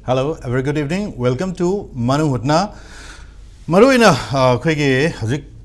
Hello, a very good evening. Welcome to Manung Hutna. Maruina, Quigi,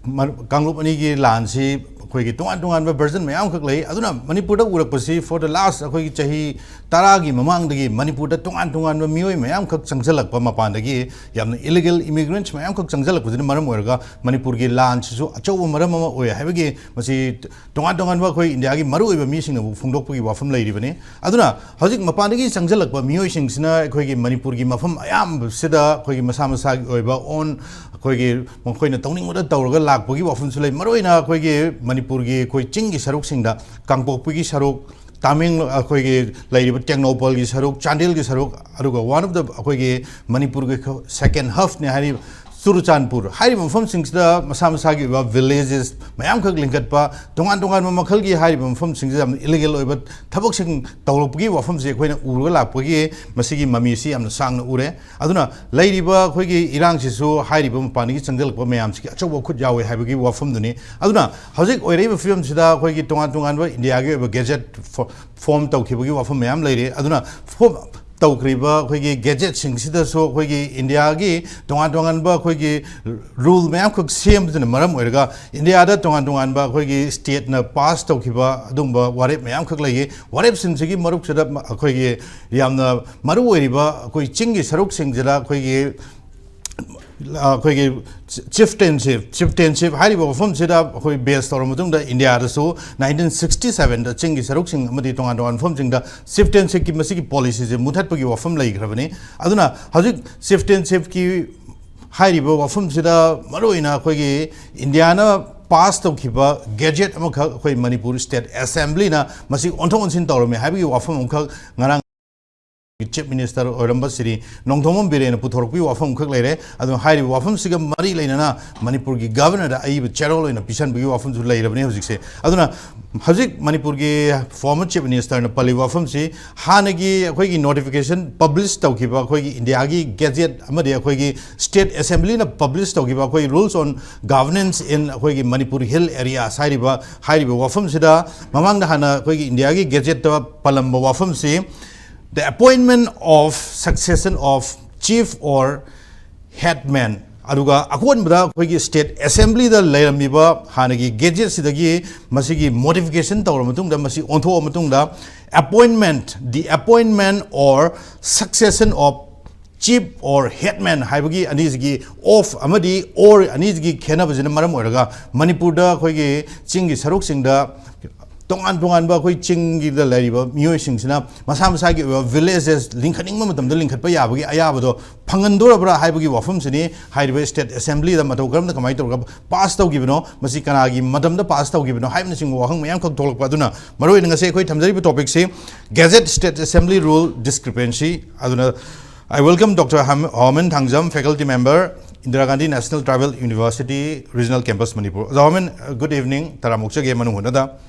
Kanglup Anigi Lansi, Quigi, Tuan version, my uncle Lay, Aduna, Manipur would have for the last Chahi, Taragi, Mamang the Manipur, Tuan Mui, my uncle Sanzela, Pamapandagi, Yam illegal immigrants, my uncle Sanzela within Maramurga, Manipurgi Lanch, so Acho Marama, or Havigi, Masi, Tuan Wakui, Indiagi, Maru, missing of Fundopi Wafam Lady Vene. Aduna, Hosik Mapandagi Sanzela, Muishing Sina, Quigi, Manipurgi Mafam, I am Sida, Quigi Masamasag, or on Quigi, Mokoina Tony, what a Torga, Lak, Pugi Wafam Sule, Maruina, Quigi, Manipurgi, Quig Chingi Saruk Sinda, Kangpo Pugi Saruk. Taming Quigi, Lady Technopol is Haruk, Chandil is Haruk, Aruga, one of the Quigi Manipur second half Nehari Suruchanpur. Haribam from Sings the Masamasagi villages, my uncle Linkatpa, Tongan Makalgi Haribam from Sings illegal, but Taboxing Taupugi or from Zequina Urula Pugi, Masigi Mamisi and the Sang Ure. Aduna, Lady Ba Quigi Iran Sisu, Haribam Panis and Delpomeamski, Achobo Kujawi Habigi or from Duni. Aduna, How's or even films that Quigi Tongan in the Agua Gazette form Tokibugi or from Mam Lady. Aduna, Taucriba, Quigi Gazette sings it so Quigi Indiagi, Tonganba, Quigi rule Mam cook same in the Maram Urga, in the other Tonganba, Quigi state na past Tokiba, Dumba, what if Mam cook lay, what if Sinsigi Maruk set up Quigi Yamna Marueriba, Quig Chingi Saruk sings it up, Quigi chieftainship, Haribo from Sida, who based on Mutunda, India, so 1967, the Chingi Saruksing, Maditongan from the chieftainship Masiki policies, Mutatugi or from Lake Ravani. Aduna, Hazik chieftainship ki Haribo from Sida, Maruina, Quigi, Indiana. Past of Kiba, Gadget Amaka, Manipur State Assembly, na Masi Onton Sintorme, have you often Narang. Chief Minister or City, Nongtomon Biren, Putorpi, Wafam Kuklere, and Hari Wafam Sigam Mari Lena, Manipurgi governor, I with Cheryl in a Pishan Biu Wafam to later of Music. Aduna Hazik Manipurgi, former Chief Minister and Pali Wafam Si, Hanagi, a quiggy notification, published Tokiba, Quigi, Indiagi, Gazette, Amadia, Quigi, State Assembly, and published Tokiba, Quigi rules on governance in Quigi Manipur Hill area, Sariba, Hari Wafam Sida, Mamang Hana, Quigi, Indiagi, Gazette, Palamba Wafam Si. The appointment of succession of chief or headman. Aduga akon bada khoi state assembly da leiramiba hanagi gadget sidagi masigi modification tawra matung da masi ontho matung da the appointment or succession of chief or headman haibagi anizgi of amadi or anizgi khenabajina maram oraga Manipur da khoi chingi saruk singda Tongan ba koi chingi da lariba miyoi singsina masamsagi villages linkaning matam da linkat pa yabagi ayabado phangandora bra haibagi wafam sini haiba state assembly da matogram da kamai torga pass taw gibno masi kanagi madam da pass taw gibno haibna sing wahang mayam khak tholak pa duna maroi ngase koi thamjari topic se Gazette-State Assembly rule discrepancy aduna I welcome Dr. Homen Thangjam, faculty member, Indira Gandhi National Tribal University Regional Campus Manipur. Homen, good evening. Taramukcha ge Manung Hutna.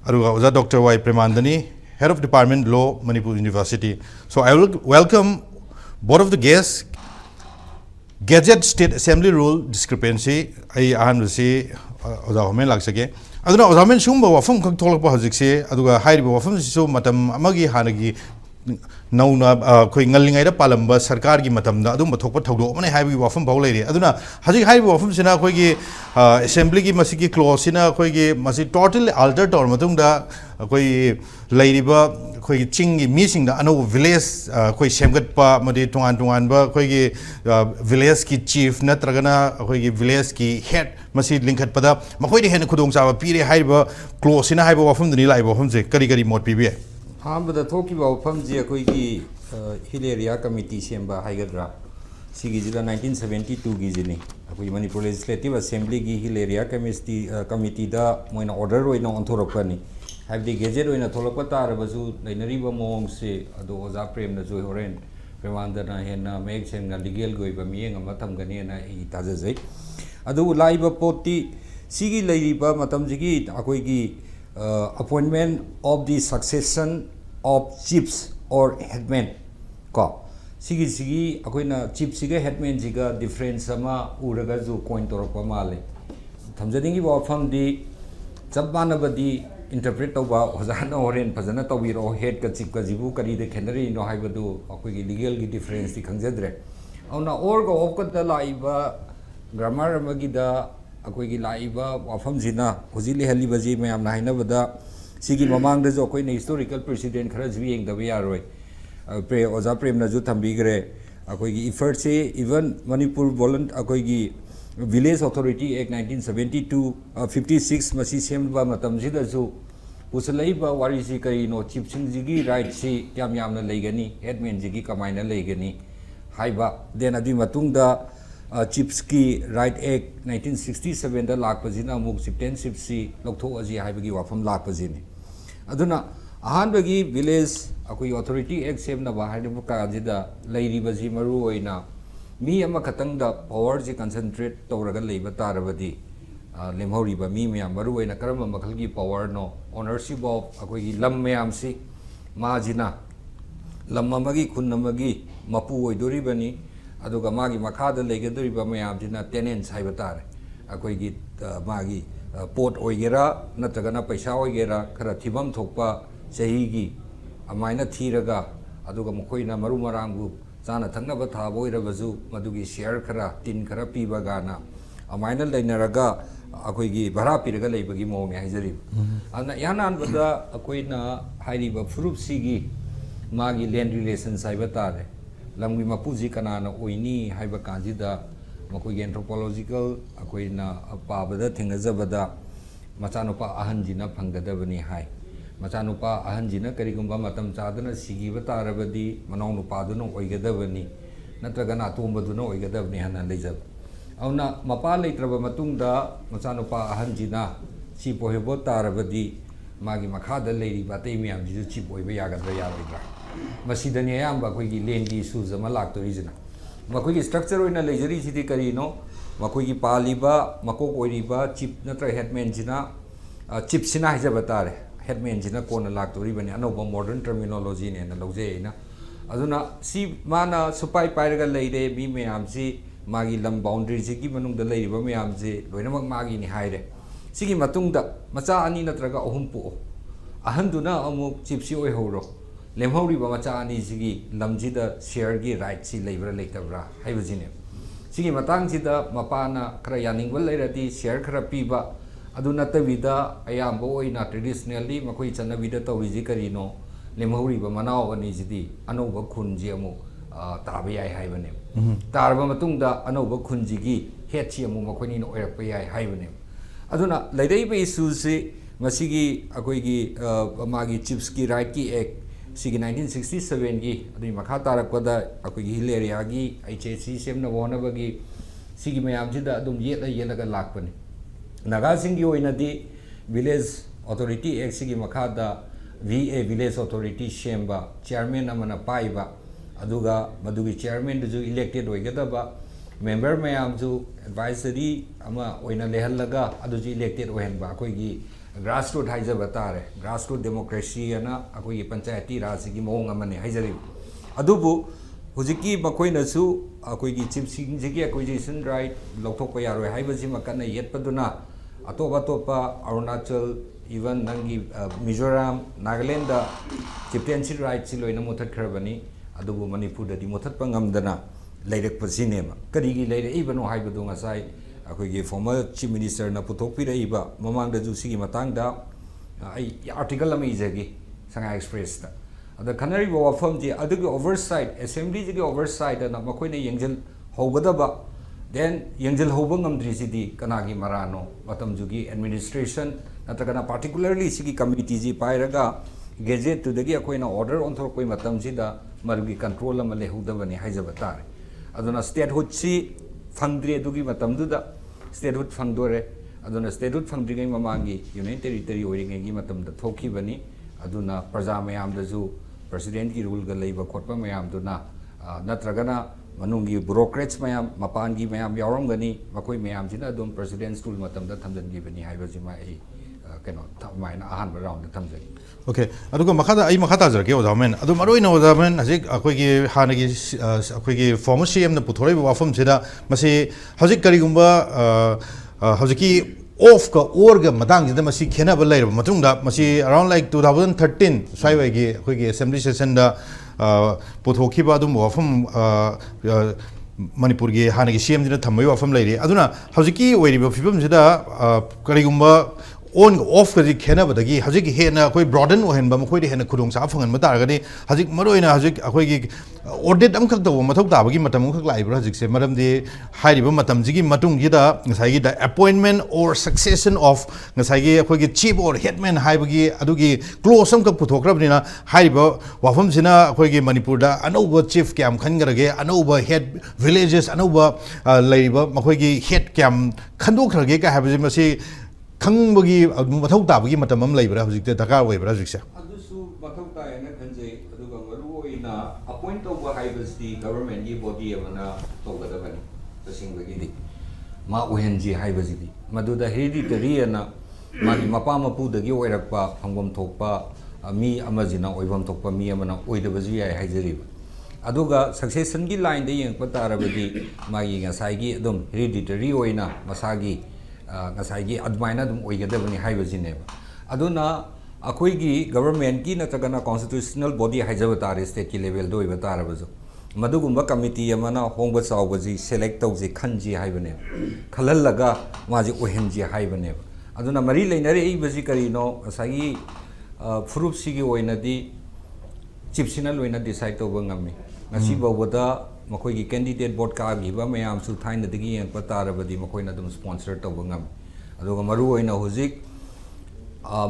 Aruga Dr. Y. Premananda, Head of Department Law, Manipur University. So I will welcome both of the guests. Gazette-State Assembly rule discrepancy. I will say, Homen Laksake. Aduna Homen Shumba Wafum Tolapa Hazikse, Aduga Haiba Wafum so Matam Amagi Hanagi. Nauna Quingalinga Palamba, Sarkargi Matam, Adum Topa Togo, and I have you often Paulady. Aduna, Hazi High Wafum Sina Quigi, Assembly Masiki Closina, Quigi, Masi totally altered or Matunda, Quay Ladyba, Quay Chingi missing the Ano village, Quay Shemgatpa, Madi Tuanba, Quigi Vileski chief, Natragana, Quigi Vileski head, Masi Linkat Pada, Makoidi Hen Kudung Sava, Piri Haiba, Closina Haiba Wafum, the Nila Wafum, Karigari Mot PBA. The talking about Pamji Hilaria Committee Semba Higadra, Sigizilla 1972 Gizini, Manipur Legislative Assembly Hilaria Committee, the when order in on Torokani. Have the Gazette in a Tolopata, Bazu, Nariba Mong say, those are Prem the Zohoren, Premananda, and makes him a legal go by me and Matam Ganiana, he does it. Adu Laiba Poti, Sigi Laiba Matamzigi, Akoigi. Appointment of the succession of chiefs or headmen. Sigi, Akoina chief Siga headman Ziga difference sama Uragazu coin Toropamale. Tamzadingi from the Zabanabadi interpret tauba ozana oren phajana tawiro head ka chip ka jibu kari de khenari no haibadu akoi gi legal gi difference ti khangjadre auna or go of ka da laiba grammar amagi da akoi gi laiba wafam jina hojili hali baji mayam na haina bada sigi mamang da jo koi ne historical precedent khara ju yeng da ya roi pre oza prem na ju thambi gre akoi gi effort se even manipur volunt akoi gi village authority act 1972 56 masi semba matam sida ju pusalai ba wari si kai no chief sing jigi right si kyam yam na leigani headman jigi kamaina leigani haiba then adi matung da chiefs ki right act 1967 da lak pajina muk citizenship si loktho aji haibagi wafam lak pajini aduna ahan bagi village akoi authority act sem na ba haibu ka jida leiri baji maru oina mi ama khatang da power ji concentrate tawraga leiba tarabadi lemhori ba mi mya maru oina karama makhal gi power no ownership of akoi gi lam myam si majina lam amagi khun amagi mapu oidori bani aduga magi makhada legadori ba myam jina tenants haiba tare akoi gi magi pot oigera nataga na paisa oigera khara thibam thokpa chahi gi amaina thiraga aduga mokoina maru marangu chana thangna ba tha boira bazu madugi share khara tin khara piba gana amaina leinaraga akoi gi bhara piraga leibagi mo ne haijari ana yanan bada akoi na hairi ba furup sigi magi land relations haiba tare lamgi mapuji kana na oini haiba kanjida makoi anthropological akoi na pabada thingajabada machanupa ahanjina phangadabani hai machanupa ahanjina karigumba matam chadana sigiba tarabadi manau nupaduna oigadabani natragana atombaduna oigadabani hana leijab auna mapa leitraba matungda machanupa ahanjina si pohebo tarabadi magi makhada leiri batei miyam jisu chi poiba yagadra yaroidra masidani ayamba akoigi lengi issues ama laktorijina makoigi structure oina leijari sidi karino makoigi paliba makok oiriba chief natra headman jina chief sina hijaba tare headman jina kona laktori bani anoba modern terminology ne na lojei na aduna si mana supai pairaga leire mi mayam si magi lam boundary ji gi manung da leiriba mayam ji loinamak magi ni haire sigi matungda macha ani natraga ahum pu ahanduna amuk chief si oi horo lemhori ba macha ani sigi lamji da share gi right si leibra leitabra haibajine sigi matang sida mapana khara yaningwal leirati share khara piba aduna tabida ayambo oina traditionally makoi chanabida tawriji karino lemhori ba manao ani jidi anoba khunji amu tabe yai haibane tarba matungda anoba khunji gi hechi amu makoni no oirakpa yai haibane aduna leidai be issue se masigi akoi gi magi chiefs ki right ki act sigi 1967 gi adui makha tarakpada akoi gi hill area gi HSC semna wona bagi sigi mayam jida adum yela yelaga lakpani naga singi oinadi village authority act sigi makhada VA village authority shemba chairman amana paiba aduga madugi chairman du elected oigadaba member mayam ju advisory ama oina lehallaga aduji elected ohenba akoigi grassroots haijaba tare grassroots democracy ana akoigi panchayati raj sigi mong amane haijari adubu hujiki makoina su akoigi chief sigi acquisition right lokthokpa yaroi haibaji makana yetpaduna atop atopa Arunachal even nangi Mizoram Nagaland da chieftaincy right si loina muthat khrabani adubu Manipur da di muthat pangamdana leirak pasinema karigi leire ibano haibadu ngasai akoigi former chief minister na puthokpira iba mamang da ju sigi matang da ai article am izagi Shanghai Express da ada khanari ba wafam ji adugi oversight assembly ji oversight na makoina yengjal hogadaba then yengjal hoba ngamdri sidi kanagi marano matam jugi administration natagana particularly sigi committee ji pairaga Gazette-State akoina order on thorkoi matam sida marugi control ama lehudabani haijaba tare aduna statehood si fangdre dugi matam duda statehood fangdore aduna statehood fangdri gai mamangi union territory oiringai gi matam da thoki bani aduna praja mayam da ju president ki rule ga leiba khotpa mayam duna natragana manungi bureaucrats mayam mapangi mayam yaurangani makoi mayam jina adum president stool matam da thamjangi bani haibajima ai keno thamaina ahan round thamjai okay aduga makhada ai makhata jarke odamen adu maroina odamen hajik akoigi hanagi akoigi former CM na puthorei wafam sida masi hajik karigumba hajiki off ka or ga matang jida masi khena ba lair matung da masi around like 2013 swai wai gi khoi gi assembly session da pothoki ba dum wafam Manipur gi hana gi CM jina thamai wafam lairi aduna hajiki oiri ba fibam jida karigumba on off ka ji khena ba dagi hajiki hena khoi broaden ohen ba khoi de hena khudong sa phangan ma tar ga ni hajik maroina hajik khoi gi audit am khak da mathau ta ba gi matam khak lai bra hajik se maram de hai ba matam ji gi matung gi da ngasai gi da appointment or succession of ngasai gi khoi gi chief or headman hai ba gi adu gi close am ka puthok rab ni na hai ba wafam sina khoi gi Manipur da anova chief kyam khan ga ge anova head villages anova lai ba khoi gi head kyam khandok khar ge ka ha ba ji masi khangbagi mathau tabagi matam am leibra hojik te dakar oibra hojik se adusu mathau ta ena khanje aduga maru oina appoint tawba haibasti government gi body amana tawgada bani tasingbagi di ma ohenji haibasi di maduda hereditary ana magi mapa mapu dagi oirakpa phangom thokpa mi amajina oibam thokpa mi amana oidabaji yai haijariba aduga succession gi line de yengpa tarabadi magi ngasai gi adum hereditary oina masagi ngasai admaina dum oigadabani haibajine aduna akoi gi government ki natagana constitutional body haijaba tare state ki level do iba tarabajo madugumba committee amana hongba chawbaji select tawji khanji haibane khalallaga maji ohenji haibane aduna mari leinare ibaji karino ngasai furup sigi oinadi chipsina loina decide tawba ngami ngasi bawada makoi gi candidate board ka gi ba mayam su thaina digi yang patarabadi makoi na dum sponsor to bangam aduga maru oina hujik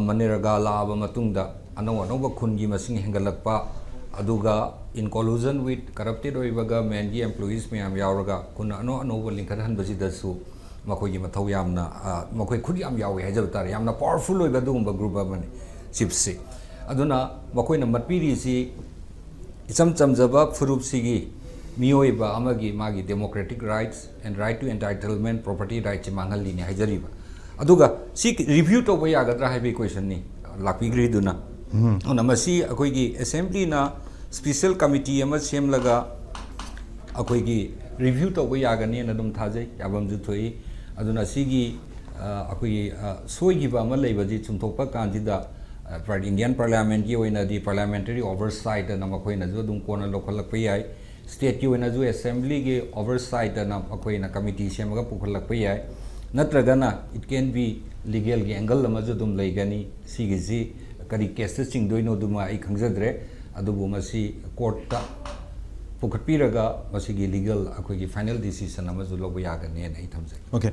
maniraga laba matungda anong khun gi masing hengalakpa aduga in collusion with corrupted oibaga men gi employees mayam yauraga kun ano lingkar han baji dasu makoi gi mathau yamna makoi khud yam yawi hajab tar yamna powerful oiba dum group amani chipsi aduna makoi na matpiri si isam chamjaba furup sigi Mioiba amagi magi democratic rights and right to entitlement property rights mangalli ni haijariba aduga si review to ba yagadra haibe question ni lakpigri duna ona masi akoi gi assembly na special committee ama semlaga akoi gi review to ba yagani na dum thajai yabam ju thoi aduna si gi akoi soi gi ba ma leibaji chumthokpa kandida Indian parliament gi oina di parliamentary oversight na makoi na ju dum kona lokhalakpa yai state ki wena ju assembly ge oversight na akoi na committee semaga pukhalak pa yai natragana it can be legal ge angle lama ju dum leigani sigi ji kari case ching doino duma ai khangjadre adubu masi court ta pukhatpiraga masi gi legal akoi gi final decision ama ju lobu yagani na ai thamjai okay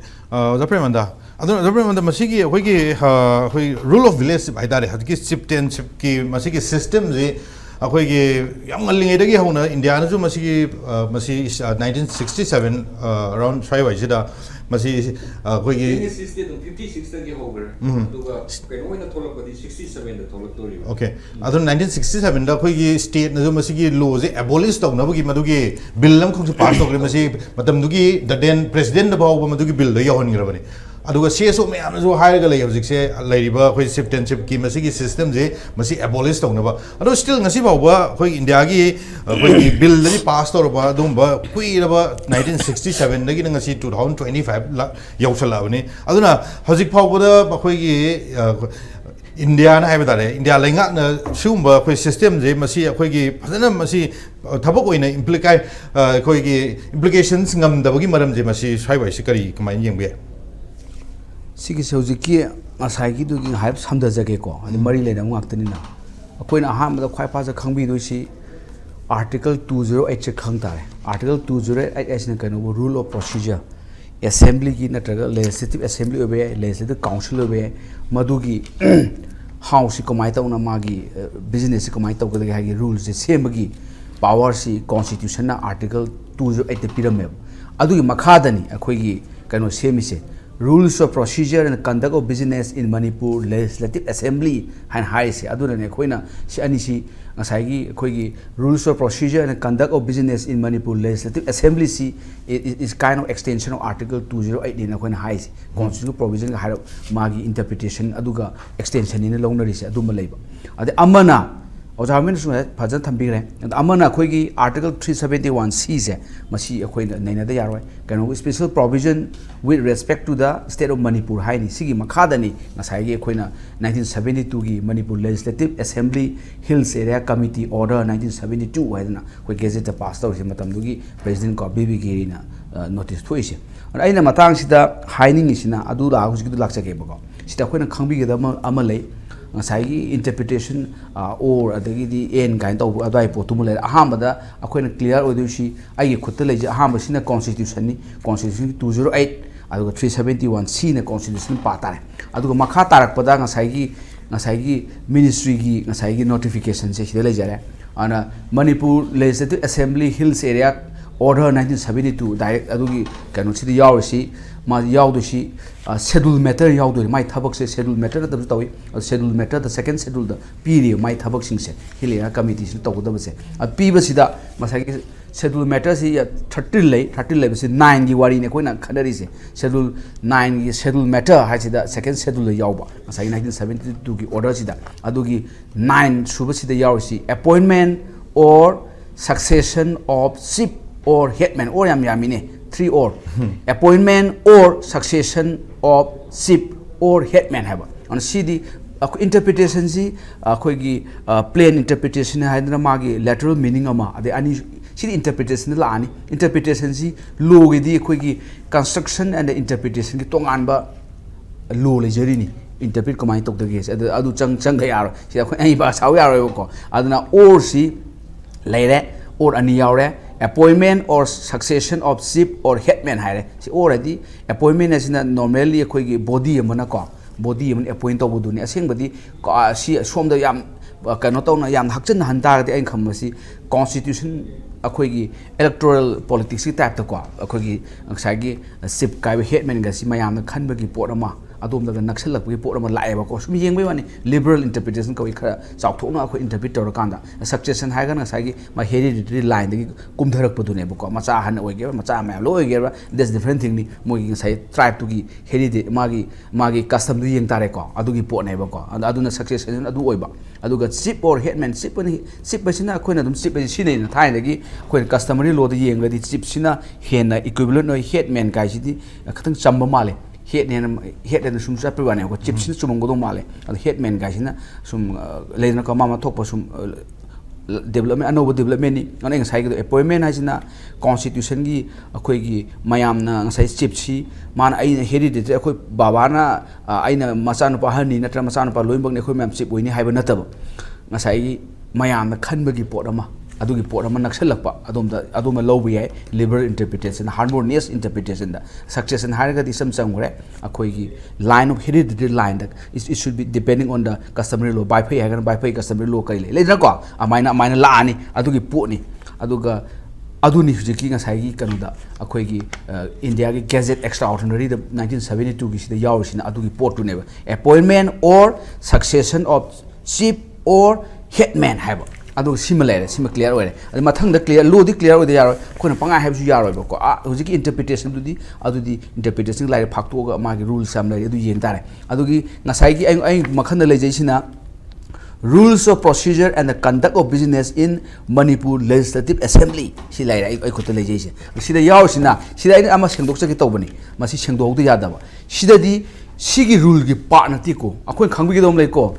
the Premanda adu the Premanda masi gi akoi gi hoi rule of village bai dare hadki chieftainship ki masi gi system je akoi gi yang ngalling edagi hona India na ju masi 1967 around 5 wajida masi akoi gi 56 da gi hogar aduga keno ina tholakpadi 67 da tholaktori okay adu 1967 da akoi gi state na ju masi gi law je abolish tawna bagi madugi bill lam khong pass tawre masi matam dugi the then president da baw madugi bill da yahon grabani aduga CSO me amaju hire ga lay hojik se lairiba khoi chieftainship ki masi gi system je masi abolish tawna ba adu still ngasi ba ba khoi India gi khoi bill da pass tawra ba dum ba kui ba 1967 da gi ngasi 2025 la yausala bani aduna hojik phaw ba khoi gi India na haiba dare India lenga na sumba khoi system je masi khoi gi phadana masi thabak oina implicate khoi gi implications ngam da bagi maram je masi saibai sikari kamai yengbe Sigi Sojiki Asagi doing hype some the Zageko and the Mari Lena Mactanina. A point a ham the quite pass a Kambi Dushi Article 208 Kangtai, Article 208 as a kind of rule of procedure. Assembly in a legislative assembly obey, legislative council obey, Madugi House Komaita Unamagi, business Komaita rules, the same Magi, powers, constitution, Article 208 the pyramid. Adu Makadani, a quigi, kind of same say. Rules of procedure and conduct of business in Manipur Legislative Assembly and high say aduna ne khoina si ani si ngasai gi rules of procedure and conduct of business in Manipur Legislative Assembly si is kind of extension of Article 208 ni na khoina high si constitutional provision ga magi interpretation aduga extension ni lawnari si aduma leiba ade amana Homen Fajan Tambire, and Amana Kogi, Article 371C, Masi Aquina Nana de Yarway, can special provision with respect to the state of Manipur, Haini, Sigi Makadani, Nasai Aquina, 1972, Manipur Legislative Assembly, Hills Area Committee Order 1972, where Gazette passed out Matamdugi, President Bibi Girina notice to issue. And I am a tang sida hiding is in Adula, who's good luck. Sita when a Kambi Amalay. Ngasai interpretation or the end kind of adai potumule ahambada akoina clear odushi ai khutale ahamba sina constitution 208 aduga 371C na constitution patare aduga makha tarakpada ngasai ministry gi ngasai notification se sida lejare ana Manipur Legislative Assembly Hills Area Order 1972 direct adugi kanu sida yawsi ma yawdushi schedule matter yawdu mai thabak se schedule matter da tawi schedule matter the second schedule the period mai thabak sing se hilera committee se tawda se pi ba sida masagi schedule matter si 30 lay se 9 gi wari ne koina khadari se schedule 9 gi schedule matter ha sida second schedule yawba masagi 1972 gi order sida adugi 9 suba sida yawsi appointment or succession of chief or headman or yamine 3 or appointment or succession of chief or headman have on CD interpretation si akoigi plain interpretation haidna magi lateral meaning ama ade ani CD interpretation la ani interpretation si law gi di akoigi construction and the interpretation gi tongan ba law le jari ni interpret komai tok dage adu chang ga yaro si akoi ai ba saw yaro ko aduna or si leire or ani yawre appointment or succession of chief or headman haire si already appointment as normally akoigi body amana ko body amana appoint tobu ni aseng badi si som da yam kano tawna yam hakchen hantar de ain khamasi constitution akoigi electoral politics ki type ta ko akoigi aksagi chief kai headman ga si mayam na khan bagi pot ama adom da naksal lak bagi pot ama laeba ko sum yeng bai wani liberal interpretation ko khara chawthokna ko interpret tor kanda succession haiga na sagi ma hereditary line de kumdharak padune ko macha han oige macha ma lo oige that's different thing ni mogi sai tribe to gi hereditary magi custom du yeng tare ko adugi pot nei ba ko aduna succession adu oiba aduga chief or headman chief basina koina dum chief si nei na thai de कोई customary law द येंग द chief सिना हेना equivalent नो headman गाय सिदि खतंग चंब माले हेड ने सुम चप बने को चिप सिना सुमंग दो माले हेडमैन गाय सिना सुम लेना को मामा थोक सुम डेवलपमेंट अनोब डेवलपमेंट नि अने साइ के अपॉइंटमेंट हासिना कॉन्स्टिट्यूशन की अखोई की मयाम ना साइ चिप सी मान आई हेरिडिटरी अखोई बाबा ना आइना मचान पा हनी नत्र मचान पा लोइबंग ने अखोई मैम चिप ओइनी हाइबा नतब ngasai mayam na khanbagi pot ama adugi pot ama naksalakpa adoma lobbi hai liberal interpretation harmonious interpretation da succession haraga di sam changre akoi gi line of hereditary line that it should be depending on the customary law by pay hagan by pay customary law kai le na ko amaina la ani adugi pot ni aduga aduni hujiki ngasai gi kanuda akoi gi India gi Gazette Extraordinary the 1972 gi sida yawsina adugi pot tu neba appointment or succession of chief or headman have adu similar clear ore adu mathang da clear law di clear ode yaro khona panga have su yaro ba ko hujiki interpretation du di adu di interpretation lai phakto ga ma gi rules sam lai adu yen tare adu gi ngasai gi ai makhan da lai jaisina rules of procedure and the conduct of business in Manipur Legislative Assembly si lai ai khota lai jaise sida yaw sina sida ai ama sengdok sa ki tawbani masi sengdok du yada ba sida di sigi rule gi pa na ti ko akoi khangbi gi dom lai ko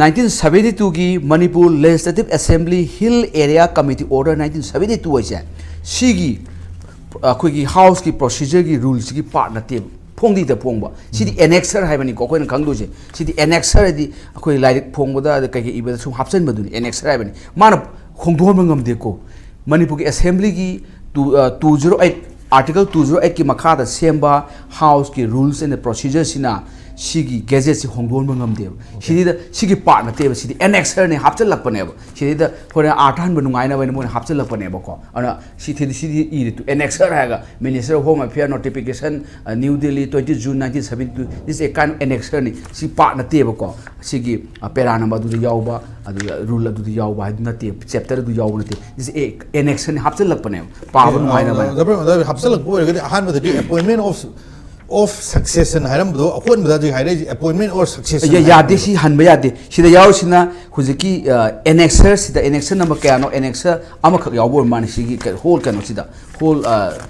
1972 की Manipur legislative assembly hill area committee order 1972 है सिगी अखोगी house की procedure की rules की part नते फोंदी the फोंबा Sidi annexure हाइबनी को coin खंगदु से सिदी annexure दि अखोई like फोंबदा the कई इबे सुम हापसन बदुनी annexure हाइबनी मान खोंदोम ngam de ko मणिपुर की असेंबली की 208 आर्टिकल 208 की मखा द सेम्बा हाउस की रूल्स एंड प्रोसीजर सिना सिगी गैजेट से होंगदोन बंगम देव सिदी द सिगी पार्ट नते सिदी एनेक्सर ने हापचल लपने सिदी द फोरे आठान बनुगाइना बने मोन हापचल लपने को अना सिदी इ टू एनेक्सर हैगा minister of home affair notification new Delhi 20 June 1972 this a kind annexure ने सि पार्ट नते को सिगी पैरा नंबर दु यावबा अदु रूल अदु यावबा नते चैप्टर दु याव नते दिस ए एनेक्सर ने हापचल लपने पावन गाइना बने हापचल लपो गदि अहान बदि appointment of succession hairam do akon da ji haire appointment or succession yade si hanba yade sida yaw sina huziki annexer sida annexer number kaya no annexer amakak yawbor man sigi whole kano sida whole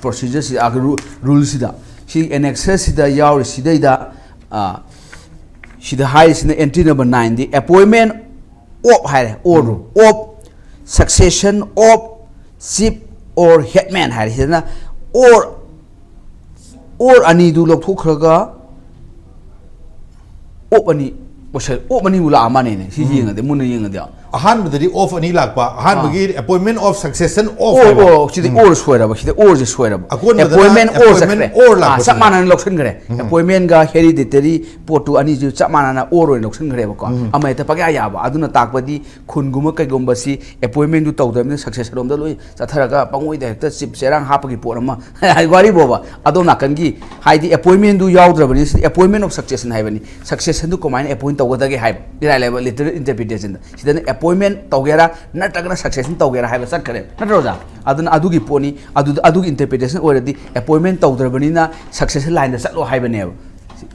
procedure si rule sida si annexer sida yaw sida ida sida high sina entry number 9 the appointment of haire order of succession of chief or headman haire sida or ani du lok thokraga opani wasal opani mula amane ne si yinga de mun yinga de ahan badi of ani lakpa ahan bagi appointment of succession of or si de or soira ba si de or je soira ba appointment or la samana loksen gre appointment ga hereditary potu ani ju samana na or loksen gre ba ko amai ta pagya ya ba aduna takpadi khunguma kai gomba si appointment du tawdam ne succession rom da loi chatharaga pangoi de hekta chip serang hapagi porama ai gari boba adona kangi haidi appointment du yaudra si appointment of succession haibani succession du komai appoint tawda ge haib ira level literal interpretation sidana appointment tawgera natagana succession tawgera haiba sakkare natroja aduna adugi poni adugi interpretation already appointment tawdrabani na succession line da satlo haibane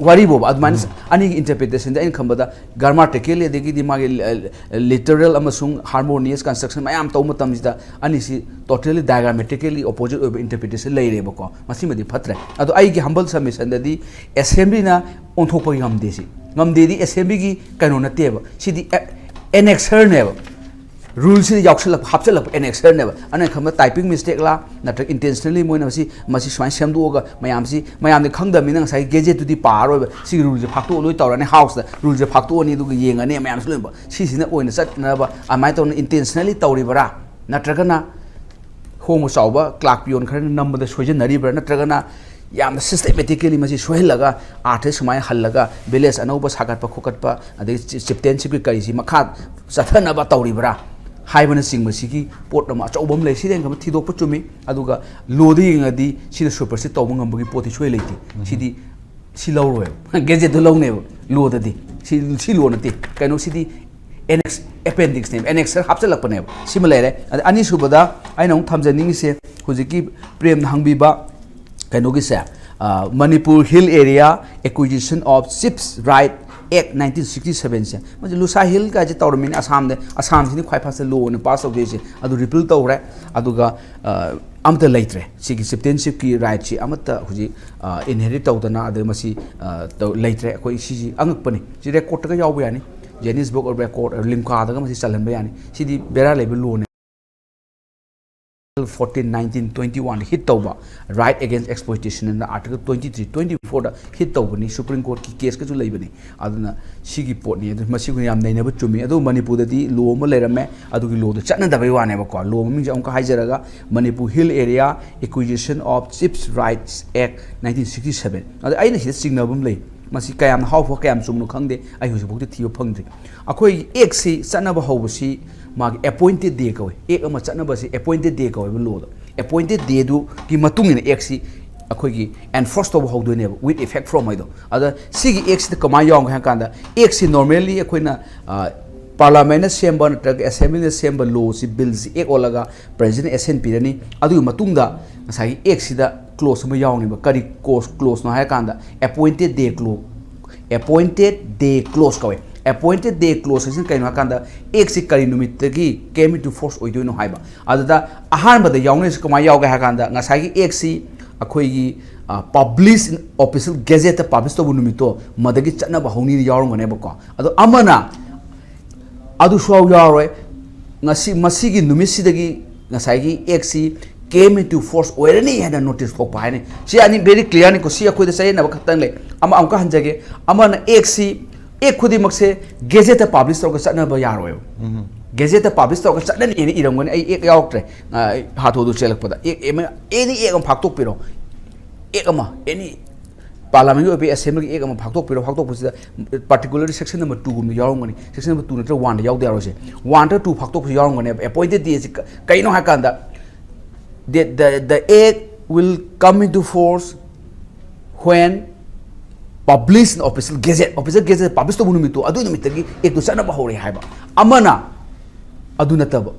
wari boba adman ani interpretation da in khambada grammatical edegi di magi literal amasung harmonious construction mayam tawma tamjida ani si totally diagrammatically opposite of interpretation leire bako masimadi phatre adu ai gi humble submission da di assembly na onthokpa ngamde si ngamde di assembly gi kaino na teba sidi annexer ne rule si yaksel hapsel annexer ne ana khama typing mistake la natra intentionally moina masi swine semdu ga mayam de khangda mina sai gazette to di paro si rule je phakto loi tawrane house da rule je phakto ni du yenga ne mayam slu ba si na oina sat na ba amai to intentionally tawri bara natraga na homo sauba clock pion khar number da sojen nari bara natraga na yam systematically masi sohelaga artist mai halaga village anauba sagat pa khokat pa ade chieftainship ki kari si makha sathana ba tawri bara haibana singma sigi pot ma chobam le sideng kam thidok pa chumi aduga lodi ngadi sida supersede tawba ngambagi poti soi leiti sidi si lawro gazette do lawne lo dadi si lo nati kaino sidi annex appendix name annexer hapchalak pa ne similare ani subada aina thamjaning se hujiki prem hangbiba kainogi se Manipur Hill Area Acquisition of Chips Right Act 1967 se maje Lusa Hill ka je tawrmin Assam sini khwai phasa law ne pass of se adu repeal tawre aduga amta laitre sigi citizenship ki right chi amata huji inherit tawdana adu masi laitre koi si angakpani si record ka yaw yani Guinness Book of Record limka daga masi chalan ba yani sidi bera level law 14, 19, 21 hit tauba right against exploitation in the article 23, 24 da hit tauba ni Supreme Court ki case ka ju leibani aduna sigi pot ni masi ku yam naina ba chumi adu Manipur da di law ma leirame adu gi law da chatna da bai wane ba ko law mi jam ka haijaraga Manipur Hill Area Acquisition of Chips Rights Act 1967 adu aina hit signabum lei masi kayam hawfo kayam chumnu khangde ai husi bukti thiyo phangdri akhoi ek si chana ba hawbusi magi appointed day kawe ek ama chana ba si appointed day kawe lo appointed day du ki matung in ek si akhoi gi enforce to hawdu ne with effect from ido ada sigi ek si kama yong ha kanda ek si normally akhoi na parliament assembly nag assembly assembly law si bills ek olaga president SNP rani adu matung da sai ek si da close ma yaw ni ba kari course close no ha kanda appointed day close kawe appointed day close sin kai no kanda ek si kari numit gi came to force oido no haiba adada ahan ba da yaw ni kama yaw ga ha kanda nga sai gi ek si akhoi gi publish in official gazette publish to numito madagi chana ba honi yaw ngane ba ko ado amana adu shaw yaw ngasi masigi numisidagi nga sai gi ek si came into force already had a notice for pine see ani very clear ni ko see ko de say na bakatan le ama amka hanjage ama na ek si ek khudi makse gazette publish to ko satna ba yaro gazette publish to ko satna ni irang ni ai ek yaoktre ha tho du chelak pada ek any ek am phak tok piro ek ama any parliament obi assembly ek ama phak tok pusida particularly section number 2 gum yaw ngani section number 2 natra 1 yaw de aro se 1 to 2 phak tok yaw ngani appointed day kaino ha kanda the act will come into force when published in official gazette published to numito adu numit gi ek to sana ba hore haiba amana adu nataba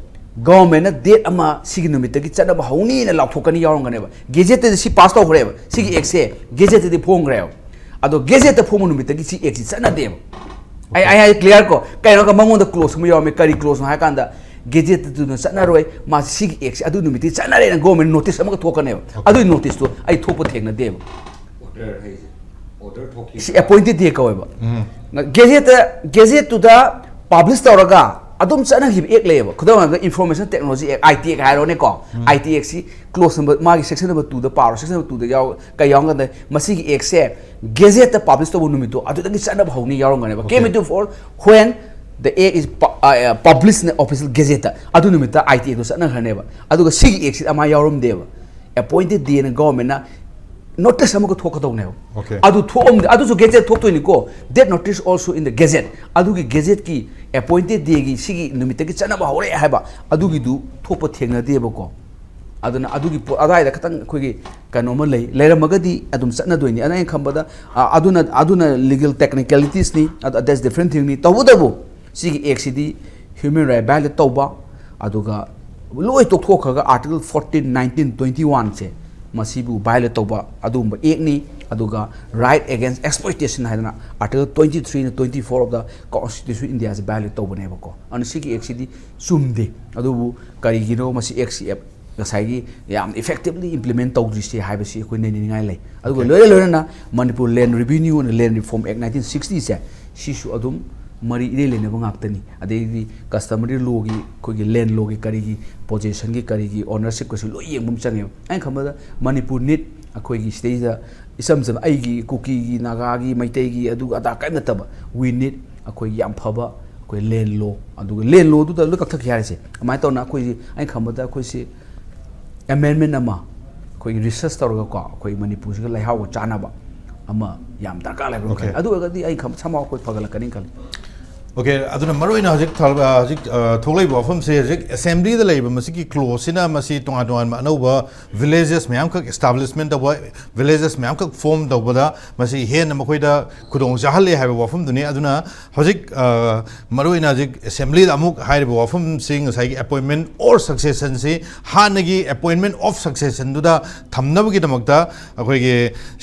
government date ama sigi numit ki chana ba honi na lauk thokani yaung gane ba gazette si pass to hore ba sigi exe gazette de phong reo ado gazette phong numit ki si exe chana de ai clear ko kai no ka mangon da close mu yaw me kari close ha kan da gazette tu no chana roi ma sigi exe adu numit chana re government notice ama thokane ba adu notice to ai thopo thekna de order thoki si appointed de ka ba gazette tu da publish tawraga adum chana hib ek leba khudam information technology IT ka haro ne ko IT si close number magi section number 2 the power section number 2 the yaw ka yaw ga masi gi ek se gazette the publish to numit to adu gi chana bhauni yaw ga ne ba came into for when the egg is published in the official gazette adu numit ta IT to chana khane ba adu ga sig ek si ama yawrum de ba appointed the government na notice amako thokado ne adu thom adu so gazette thok to ni ko that notice also in the gazette adu gi gazette ki appointed day gi sigi numit ki chana ba hore ha ba adu gi du thopa thengna de ba ko aduna adu gi adai da katang khoi gi kanoma lei leramagadi adum chana doini anai khambada aduna legal technicalities ni that's different thing ni tawudabu sigi xcd human right valid tawba aduga loi tok thokhaga article 14 19 21 che masibu violate tawba adumba ekni aduga right against exploitation haidana article 23 and 24 of the constitution India is violate tawba ne bako an sigi xcd sumde adubu kari gino masi xcf gasai yam effectively implement tawdri se haiba si ko ne ni ngai lai aduga loy na Manipur land revenue and land reform act 1960 se shishu adum mari ire lene bangak adegi customary law gi ko gi land law gi kari gi possession gi kari gi ownership ko lo yengum change ai khamada Manipur nit akoi gi stage da isam sam ai gi kuki gi naga gi maitai gi adu ata kai na taba we need akoi yam phaba akoi land law adu land law du da luk thak yare se amai to na akoi ai khamada akoi se amendment ama akoi research tor ko akoi Manipur gi lai haw chana ba ama yam darka lai ro adu ga di ai kham sama akoi pagala kaning kali Okay, aduna maroina hajik tholai ba fam se hajik assembly da laiba masiki close ina masi tonga tonga anauba villages mayam ka establishment da villages mayam ka form da bada masi hen makoi da kudong jahalle haiba wafam duni aduna hajik maroina hajik assembly da amuk haiba wafam sing sai appointment or succession se hanagi appointment of succession du da thamnab gi damakta akoi ge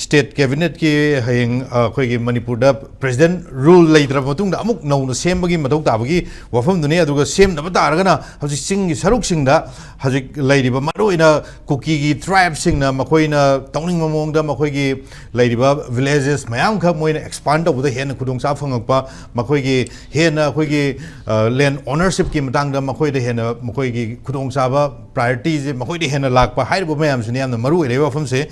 state cabinet ki hayeng akoi ge Manipur da president rule laidra matung da amuk no semagi madau tabagi wafam duni aduga sem na bataragana hajik sing saruk sing da hajik lairiba maroina kuki gi tribe sing na makoina tawning mamong da makoi gi lairiba villages mayam kha moina expand da buda hen khudong sa phangakpa makoi gi hen akoi gi land ownership ki matang da makoi da hen makoi gi khudong sa ba priority je makoi da hen lakpa haibo mayam suni am na maru ere wafam se